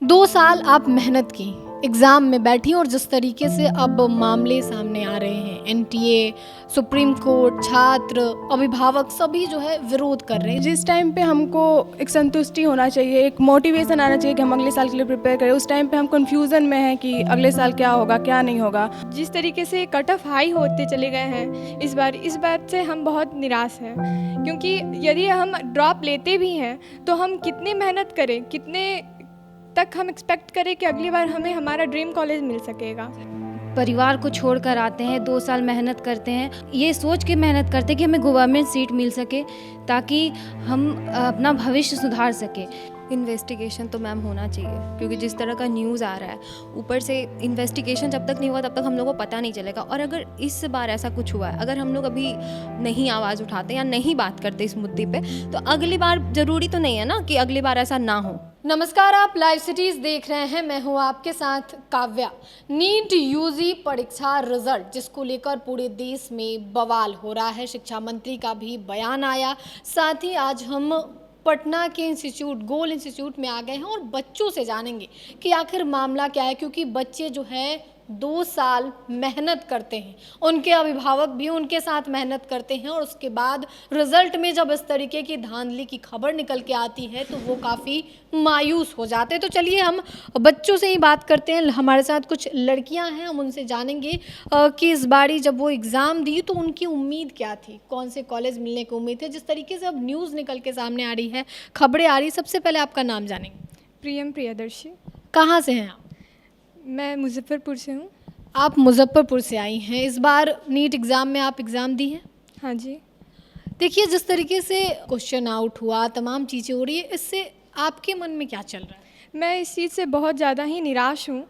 2 साल आप मेहनत की, एग्ज़ाम में बैठी और जिस तरीके से अब मामले सामने आ रहे हैं, एनटीए, सुप्रीम कोर्ट, छात्र, अभिभावक सभी जो है विरोध कर रहे हैं। जिस टाइम पे हमको एक संतुष्टि होना चाहिए, एक मोटिवेशन आना चाहिए कि हम अगले साल के लिए प्रिपेयर करें, उस टाइम पे हम कन्फ्यूज़न में हैं कि अगले साल क्या होगा क्या नहीं होगा। जिस तरीके से कट ऑफ हाई होते चले गए हैं इस बात से हम बहुत निराश हैं, क्योंकि यदि हम ड्रॉप लेते भी हैं तो हम कितनी मेहनत करें, कितने तक हम एक्सपेक्ट करें कि अगली बार हमें हमारा ड्रीम कॉलेज मिल सकेगा। परिवार को छोड़कर आते हैं, 2 साल मेहनत करते हैं, ये सोच के मेहनत करते हैं कि हमें गवर्नमेंट सीट मिल सके ताकि हम अपना भविष्य सुधार सके। इन्वेस्टिगेशन तो मैम होना चाहिए, क्योंकि जिस तरह का न्यूज़ आ रहा है, ऊपर से इन्वेस्टिगेशन जब तक नहीं हुआ तब तक हम लोगों को पता नहीं चलेगा। और अगर इस बार ऐसा कुछ हुआ है, अगर हम लोग अभी नहीं आवाज़ उठाते या नहीं बात करते इस मुद्दे पे, तो अगली बार ज़रूरी तो नहीं है ना कि अगली बार ऐसा ना हो। नमस्कार, आप लाइव सिटीज देख रहे हैं, मैं हूं आपके साथ काव्या। नीट यूजी परीक्षा रिजल्ट जिसको लेकर पूरे देश में बवाल हो रहा है, शिक्षा मंत्री का भी बयान आया। साथ ही आज हम पटना के गोल इंस्टीट्यूट में आ गए हैं और बच्चों से जानेंगे कि आखिर मामला क्या है, क्योंकि बच्चे जो है 2 साल मेहनत करते हैं, उनके अभिभावक भी उनके साथ मेहनत करते हैं और उसके बाद रिजल्ट में जब इस तरीके की धांधली की खबर निकल के आती है तो वो काफ़ी मायूस हो जाते हैं। तो चलिए हम बच्चों से ही बात करते हैं। हमारे साथ कुछ लड़कियां हैं, हम उनसे जानेंगे कि इस बारी जब वो एग्ज़ाम दी तो उनकी उम्मीद क्या थी, कौन से कॉलेज मिलने की उम्मीद थी। जिस तरीके से अब न्यूज़ निकल के सामने आ रही है, खबरें आ रही, सबसे पहले आपका नाम जानेंगे। प्रियम प्रियदर्शी। कहाँ से हैं आप? मैं मुजफ्फरपुर से हूँ। आप मुजफ्फरपुर से आई हैं। इस बार नीट एग्ज़ाम में आप एग्ज़ाम दी हैं? हाँ जी। देखिए, जिस तरीके से क्वेश्चन आउट हुआ, तमाम चीज़ें हो रही है, इससे आपके मन में क्या चल रहा है? मैं इस चीज़ से बहुत ज़्यादा ही निराश हूँ,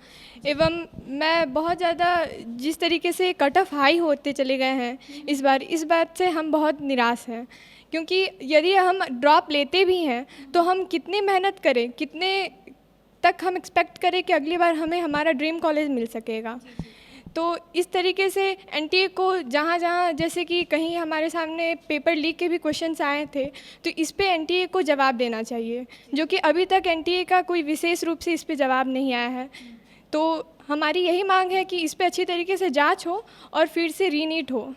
एवं मैं बहुत ज़्यादा जिस तरीके से कट ऑफ हाई होते चले गए हैं इस बात से हम बहुत निराश हैं, क्योंकि यदि हम ड्रॉप लेते भी हैं तो हम कितनी मेहनत करें, कितने तक हम एक्सपेक्ट करें कि अगली बार हमें हमारा ड्रीम कॉलेज मिल सकेगा। तो इस तरीके से एनटीए को जहाँ जहाँ, जैसे कि कहीं हमारे सामने पेपर लीक के भी क्वेश्चंस आए थे, तो इस पे एनटीए को जवाब देना चाहिए, जो कि अभी तक एनटीए का कोई विशेष रूप से इस पे जवाब नहीं आया है। तो हमारी यही मांग है कि इस पे अच्छी तरीके से जांच हो और फिर से रीनीट हो।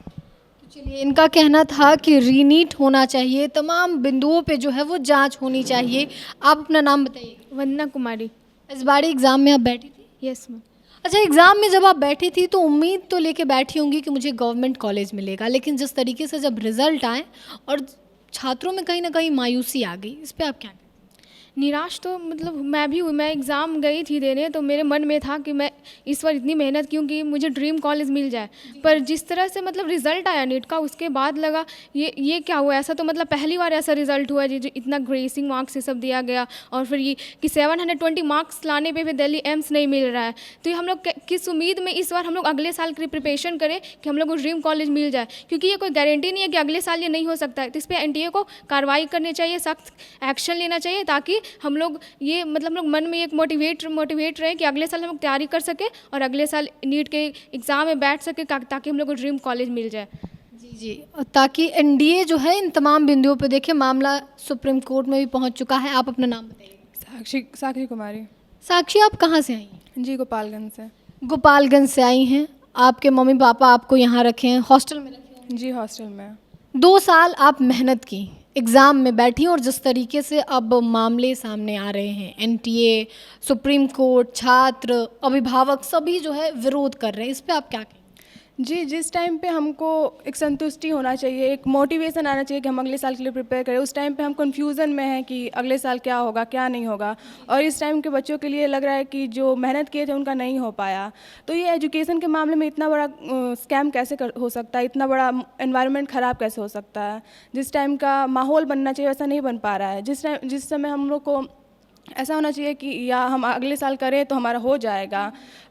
चलिए, इनका कहना था कि रीनीट होना चाहिए, तमाम बिंदुओं पे जो है वो जांच होनी चाहिए। आप अपना नाम बताइए। वंदना कुमारी। इस बार एग्ज़ाम में आप बैठी थी? Yes ma'am. अच्छा, एग्ज़ाम में जब आप बैठी थी तो उम्मीद तो लेके बैठी होंगी कि मुझे गवर्नमेंट कॉलेज मिलेगा, लेकिन जिस तरीके से जब रिज़ल्ट आए और छात्रों में कहीं ना कहीं मायूसी आ गई, इस पर आप क्या कहें? निराश तो मतलब मैं भी हुई। मैं एग्ज़ाम गई थी देने, तो मेरे मन में था कि मैं इस बार इतनी मेहनत क्यों कि मुझे ड्रीम कॉलेज मिल जाए, पर जिस तरह से मतलब रिज़ल्ट आया नीट का, उसके बाद लगा ये क्या हुआ। ऐसा तो मतलब पहली बार ऐसा रिज़ल्ट हुआ जो इतना ग्रेसिंग मार्क्स से सब दिया गया, और फिर ये कि 720 मार्क्स लाने पे भी दिल्ली एम्स नहीं मिल रहा है। तो ये हम लोग किस उम्मीद में इस बार हम लोग अगले साल की प्रिपरेशन करें कि हम लोग को ड्रीम कॉलेज मिल जाए, क्योंकि ये कोई गारंटी नहीं है कि अगले साल ये नहीं हो सकता है। तो इस पर एनटीए को कार्रवाई करनी चाहिए, सख्त एक्शन लेना चाहिए, ताकि हम लोग ये मतलब हम लोग मन में एक मोटिवेट रहे कि अगले साल हम लोग तैयारी कर सके और अगले साल नीट के एग्ज़ाम में बैठ सके, ताकि हम लोग को ड्रीम कॉलेज मिल जाए। जी, ताकि एनडीए जो है इन तमाम बिंदुओं पे देखिए, मामला सुप्रीम कोर्ट में भी पहुंच चुका है। आप अपना नाम बताइए। साक्षी कुमारी। साक्षी, आप कहाँ से आई हैं? जी, गोपालगंज से। गोपालगंज से आई हैं। आपके मम्मी पापा आपको यहाँ रखे हैं, हॉस्टल में रखे हैं? जी, हॉस्टल में। 2 साल आप मेहनत की, एग्ज़ाम में बैठी और जिस तरीके से अब मामले सामने आ रहे हैं, एनटीए, सुप्रीम कोर्ट, छात्र, अभिभावक सभी जो है विरोध कर रहे हैं, इस पे आप क्या कहेंगे? जी, जिस टाइम पे हमको एक संतुष्टि होना चाहिए, एक मोटिवेशन आना चाहिए कि हम अगले साल के लिए प्रिपेयर करें, उस टाइम पे हम कन्फ्यूज़न में हैं कि अगले साल क्या होगा क्या नहीं होगा। और इस टाइम के बच्चों के लिए लग रहा है कि जो मेहनत किए थे उनका नहीं हो पाया। तो ये एजुकेशन के मामले में इतना बड़ा स्कैम कैसे हो सकता है, इतना बड़ा एनवायरनमेंट ख़राब कैसे हो सकता है। जिस टाइम का माहौल बनना चाहिए वैसा नहीं बन पा रहा है। जिस समय हम लोग को ऐसा होना चाहिए कि या हम अगले साल करें तो हमारा हो जाएगा,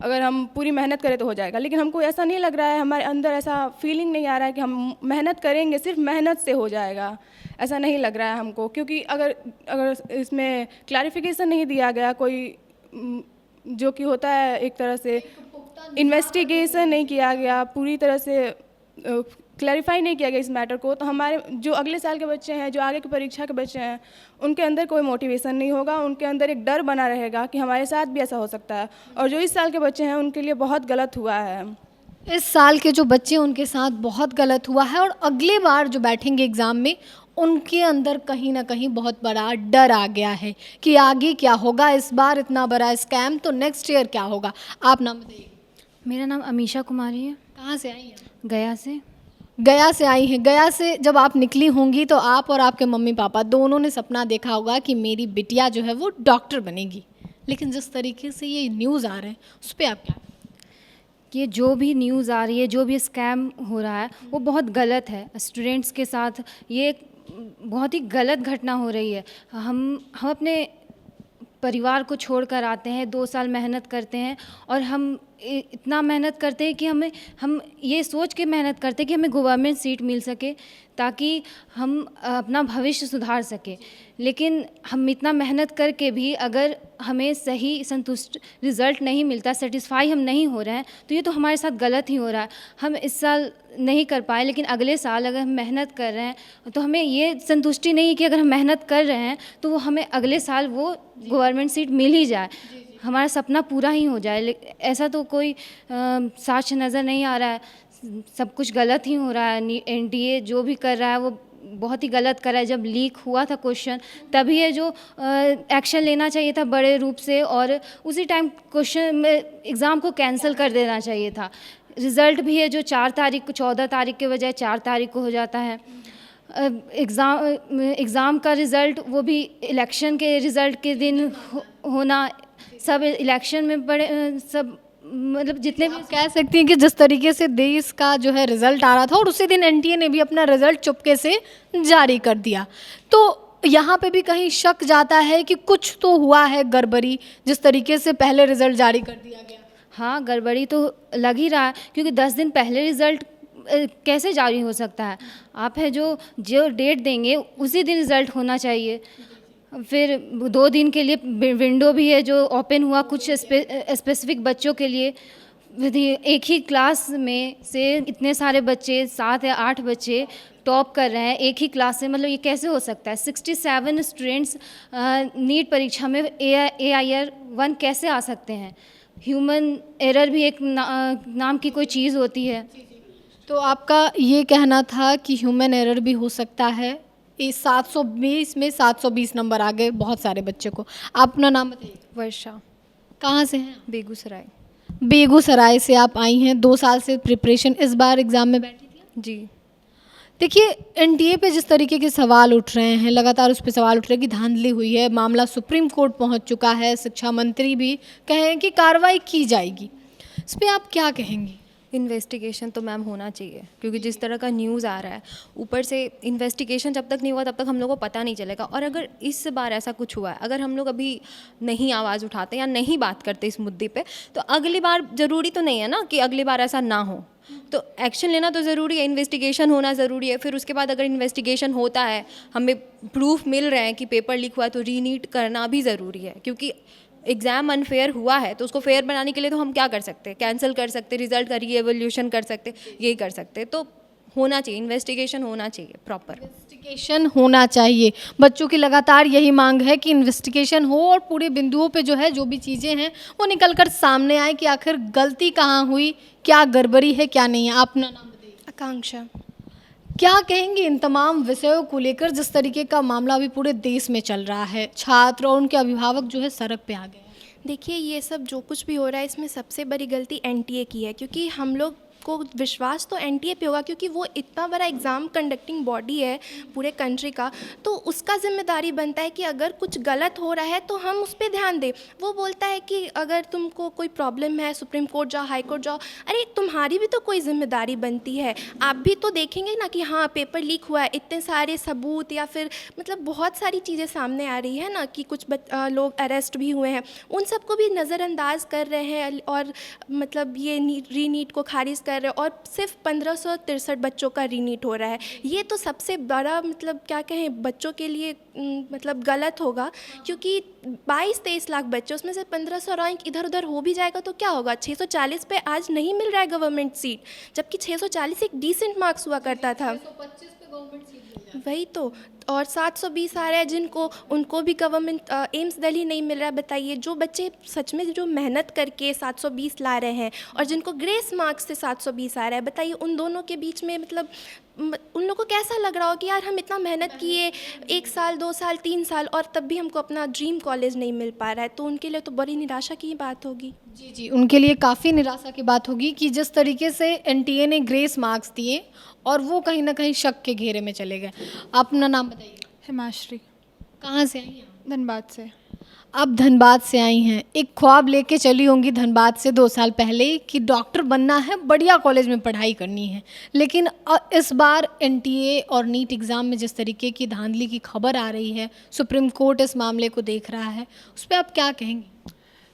अगर हम पूरी मेहनत करें तो हो जाएगा, लेकिन हमको ऐसा नहीं लग रहा है, हमारे अंदर ऐसा फीलिंग नहीं आ रहा है कि हम मेहनत करेंगे सिर्फ मेहनत से हो जाएगा। ऐसा नहीं लग रहा है हमको, क्योंकि अगर इसमें क्लैरिफिकेशन नहीं दिया गया, कोई जो कि होता है एक तरह से इन्वेस्टिगेशन नहीं किया गया, पूरी तरह से क्लैरिफाई नहीं किया गया इस मैटर को, तो हमारे जो अगले साल के बच्चे हैं, जो आगे की परीक्षा के बच्चे हैं, उनके अंदर कोई मोटिवेशन नहीं होगा, उनके अंदर एक डर बना रहेगा कि हमारे साथ भी ऐसा हो सकता है। और जो इस साल के बच्चे हैं उनके लिए बहुत गलत हुआ है। इस साल के जो बच्चे उनके साथ बहुत गलत हुआ है, और अगली बार जो बैठेंगे एग्ज़ाम में उनके अंदर कहीं ना कहीं बहुत बड़ा डर आ गया है कि आगे क्या होगा, इस बार इतना बड़ा स्कैम तो नेक्स्ट ईयर क्या होगा। आप नाम बताइए। मेरा नाम अमीशा कुमारी है, कहाँ से आई हैं? गया से। गया से आई हैं। गया से जब आप निकली होंगी तो आप और आपके मम्मी पापा दोनों ने सपना देखा होगा कि मेरी बिटिया जो है वो डॉक्टर बनेगी, लेकिन जिस तरीके से ये न्यूज़ आ रहे हैं उस पर आप क्या? ये जो भी न्यूज़ आ रही है, जो भी स्कैम हो रहा है, वो बहुत गलत है। स्टूडेंट्स के साथ ये एक बहुत ही गलत घटना हो रही है। हम अपने परिवार को छोड़कर आते हैं, 2 साल मेहनत करते हैं, और हम इतना मेहनत करते हैं कि हम ये सोच के मेहनत करते हैं कि हमें गवर्नमेंट सीट मिल सके ताकि हम अपना भविष्य सुधार सके। लेकिन हम इतना मेहनत करके भी अगर हमें सही संतुष्ट रिज़ल्ट नहीं मिलता, सेटिस्फाई हम नहीं हो रहे हैं, तो ये तो हमारे साथ गलत ही हो रहा है। हम इस साल नहीं कर पाए, लेकिन अगले साल अगर हम मेहनत कर रहे हैं तो हमें ये संतुष्टि नहीं है कि अगर हम मेहनत कर रहे हैं तो वो हमें अगले साल वो गवर्नमेंट सीट मिल ही जाए, हमारा सपना पूरा ही हो जाए। ऐसा तो कोई साक्ष्य नज़र नहीं आ रहा है, सब कुछ गलत ही हो रहा है। एनडीए जो भी कर रहा है वो बहुत ही गलत कर रहा है। जब लीक हुआ था क्वेश्चन, तभी ये जो एक्शन लेना चाहिए था बड़े रूप से, और उसी टाइम क्वेश्चन में एग्ज़ाम को कैंसिल कर देना चाहिए था। रिज़ल्ट भी है जो 4 तारीख को, 14 तारीख के बजाय 4 तारीख को हो जाता है। एग्ज़ाम का रिज़ल्ट वो भी इलेक्शन के रिज़ल्ट के दिन होना, सब इलेक्शन में बड़े सब मतलब जितने भी कह सकती हैं कि जिस तरीके से देश का जो है रिज़ल्ट आ रहा था और उसी दिन एनटीए ने भी अपना रिज़ल्ट चुपके से जारी कर दिया, तो यहाँ पे भी कहीं शक जाता है कि कुछ तो हुआ है गड़बड़ी, जिस तरीके से पहले रिज़ल्ट जारी कर दिया गया। हाँ, गड़बड़ी तो लग ही रहा है, क्योंकि 10 दिन पहले रिज़ल्ट कैसे जारी हो सकता है? आप है जो डेट देंगे उसी दिन रिज़ल्ट होना चाहिए। फिर 2 दिन के लिए विंडो भी है जो ओपन हुआ कुछ स्पेसिफिक बच्चों के लिए। एक ही क्लास में से इतने सारे बच्चे, 7 या 8 बच्चे टॉप कर रहे हैं एक ही क्लास से, मतलब ये कैसे हो सकता है? 67 स्टूडेंट्स नीट परीक्षा में AIR 1 कैसे आ सकते हैं? ह्यूमन एरर भी एक नाम की कोई चीज़ होती है। तो आपका ये कहना था कि ह्यूमन एरर भी हो सकता है। इस 720 में 720 नंबर आ गए बहुत सारे बच्चे को। आप अपना नाम बताइए। वर्षा, कहाँ से हैं? बेगूसराय। बेगूसराय से आप आई हैं। 2 साल से प्रिपरेशन, इस बार एग्ज़ाम में बैठी थी? जी। देखिए, एनटीए पे जिस तरीके के सवाल उठ रहे हैं, लगातार उस पर सवाल उठ रहे हैं कि धांधली हुई है, मामला सुप्रीम कोर्ट पहुंच चुका है, शिक्षा मंत्री भी कहें कि कार्रवाई की जाएगी, इस पर आप क्या कहेंगी? इन्वेस्टिगेशन तो मैम होना चाहिए, क्योंकि जिस तरह का न्यूज़ आ रहा है, ऊपर से इन्वेस्टिगेशन जब तक नहीं हुआ तब तक हम लोग को पता नहीं चलेगा। और अगर इस बार ऐसा कुछ हुआ है, अगर हम लोग अभी नहीं आवाज़ उठाते या नहीं बात करते इस मुद्दे पे, तो अगली बार ज़रूरी तो नहीं है ना कि अगली बार ऐसा ना हो, तो एक्शन लेना तो ज़रूरी है, इन्वेस्टिगेशन होना ज़रूरी है। फिर उसके बाद अगर इन्वेस्टिगेशन होता है, हमें प्रूफ मिल रहे हैं कि पेपर लीक हुआ है, तो रीनीट करना भी ज़रूरी है, क्योंकि एग्ज़ाम अनफेयर हुआ है तो उसको फेयर बनाने के लिए तो हम क्या कर सकते हैं? कैंसिल कर सकते, रिजल्ट का रीएवोल्यूशन कर सकते, यही कर सकते। तो होना चाहिए, इन्वेस्टिगेशन होना चाहिए, प्रॉपर इन्वेस्टिगेशन होना चाहिए। बच्चों की लगातार यही मांग है कि इन्वेस्टिगेशन हो और पूरे बिंदुओं पे जो है, जो भी चीज़ें हैं वो निकल कर सामने आए कि आखिर गलती कहाँ हुई, क्या गड़बड़ी है, क्या नहीं है। आप अपना नाम बताइए। आकांक्षा। क्या कहेंगे इन तमाम विषयों को लेकर, जिस तरीके का मामला अभी पूरे देश में चल रहा है? छात्र और उनके अभिभावक जो है सड़क पे आ गए हैं। देखिए, ये सब जो कुछ भी हो रहा है इसमें सबसे बड़ी गलती एनटीए की है, क्योंकि हम लोग को विश्वास तो एनटीए पे होगा, क्योंकि वो इतना बड़ा एग्ज़ाम कंडक्टिंग बॉडी है पूरे कंट्री का, तो उसका जिम्मेदारी बनता है कि अगर कुछ गलत हो रहा है तो हम उस पर ध्यान दें। वो बोलता है कि अगर तुमको कोई प्रॉब्लम है सुप्रीम कोर्ट जाओ, हाई कोर्ट जाओ। अरे तुम्हारी भी तो कोई जिम्मेदारी बनती है, आप भी तो देखेंगे ना कि हाँ पेपर लीक हुआ है, इतने सारे सबूत या फिर मतलब बहुत सारी चीज़ें सामने आ रही है ना कि कुछ लोग अरेस्ट भी हुए हैं, उन सबको भी नज़रअंदाज कर रहे हैं और मतलब ये रीनीट को खारिज कर रहे हैं और सिर्फ 1563 बच्चों का रीनीट हो रहा है। ये तो सबसे बड़ा मतलब क्या कहें बच्चों के लिए मतलब गलत होगा, क्योंकि 22-23 लाख बच्चे, उसमें से 1500 रैंक इधर उधर हो भी जाएगा तो क्या होगा। 640 पे आज नहीं मिल रहा है गवर्नमेंट सीट, जबकि 640 एक डिसेंट मार्क्स हुआ करता था। वही तो, और 720 आ रहा है जिनको, उनको भी गवर्नमेंट एम्स दिल्ली नहीं मिल रहा है। बताइए, जो बच्चे सच में जो मेहनत करके 720 ला रहे हैं और जिनको ग्रेस मार्क्स से 720 आ रहा है, बताइए उन दोनों के बीच में मतलब उन लोगों को कैसा लग रहा हो कि यार हम इतना मेहनत किए 1 साल 2 साल 3 साल और तब भी हमको अपना ड्रीम कॉलेज नहीं मिल पा रहा है। तो उनके लिए तो बड़ी निराशा की बात होगी। जी जी, उनके लिए काफ़ी निराशा की बात होगी कि जिस तरीके से एनटीए ने ग्रेस मार्क्स दिए और वो कहीं ना कहीं शक के घेरे में चले गए। आप अपना नाम बताइए। हिमाश्री, कहाँ से आई हैं आप? धनबाद से। आप धनबाद से आई हैं, एक ख्वाब लेके चली होंगी धनबाद से 2 साल पहले कि डॉक्टर बनना है, बढ़िया कॉलेज में पढ़ाई करनी है। लेकिन इस बार एनटीए और नीट एग्ज़ाम में जिस तरीके की धांधली की खबर आ रही है, सुप्रीम कोर्ट इस मामले को देख रहा है, उस पर आप क्या कहेंगी?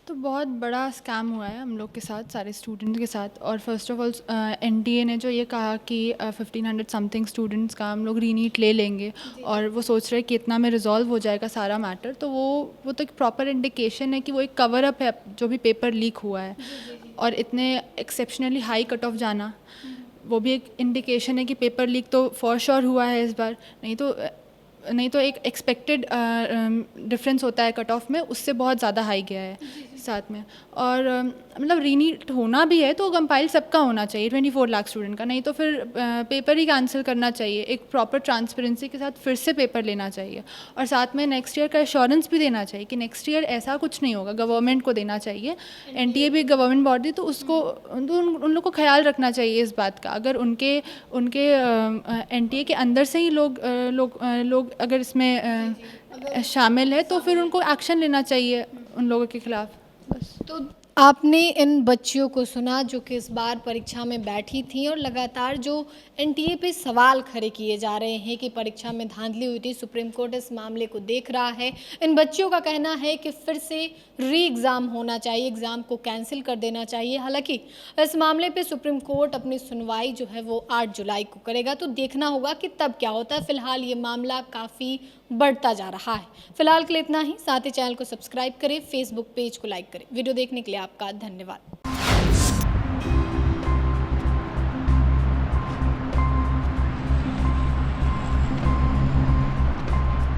तो बहुत बड़ा स्कैम हुआ है हम लोग के साथ, सारे स्टूडेंट के साथ। और फर्स्ट ऑफ ऑल एनटीए ने जो ये कहा कि 1500 समथिंग स्टूडेंट्स का हम लोग रीनीट ले लेंगे और वो सोच रहे हैं कि इतना में रिजॉल्व हो जाएगा सारा मैटर, तो वो तो एक प्रॉपर इंडिकेशन है कि वो एक कवर अप है जो भी पेपर लीक हुआ है। और इतने एक्सेप्शनली हाई कट ऑफ जाना, वो भी एक इंडिकेशन है कि पेपर लीक तो फॉर श्योर हुआ है इस बार, नहीं तो एक एक्सपेक्टेड डिफरेंस होता है कट ऑफ में, उससे बहुत ज़्यादा हाई गया है साथ में। और मतलब रीनीट होना भी है तो कंपाइल सबका होना चाहिए 24 लाख स्टूडेंट का, नहीं तो फिर पेपर ही कैंसिल करना चाहिए। एक प्रॉपर ट्रांसपेरेंसी के साथ फिर से पेपर लेना चाहिए और साथ में नेक्स्ट ईयर का एश्योरेंस भी देना चाहिए कि नेक्स्ट ईयर ऐसा कुछ नहीं होगा, गवर्नमेंट को देना चाहिए। एनटीए भी गवर्नमेंट बॉडी, तो उसको उन लोग को ख्याल रखना चाहिए इस बात का। अगर उनके एनटीए के अंदर से ही लोग अगर इसमें शामिल है तो फिर उनको एक्शन लेना चाहिए उन लोगों के खिलाफ। बस। तो आपने इन बच्चियों को सुना जो कि इस बार परीक्षा में बैठी थी और लगातार जो एनटीए पे सवाल खड़े किए जा रहे हैं कि परीक्षा में धांधली हुई थी, सुप्रीम कोर्ट इस मामले को देख रहा है। इन बच्चियों का कहना है कि फिर से री एग्ज़ाम होना चाहिए, एग्ज़ाम को कैंसिल कर देना चाहिए। हालांकि इस मामले पे सुप्रीम कोर्ट अपनी सुनवाई जो है वो 8 जुलाई को करेगा, तो देखना होगा कि तब क्या होता है। फिलहाल ये मामला काफ़ी बढ़ता जा रहा है। फिलहाल के लिए इतना ही। साथ ही चैनल को सब्सक्राइब करें, फेसबुक पेज को लाइक करें। वीडियो देखने के लिए आपका धन्यवाद।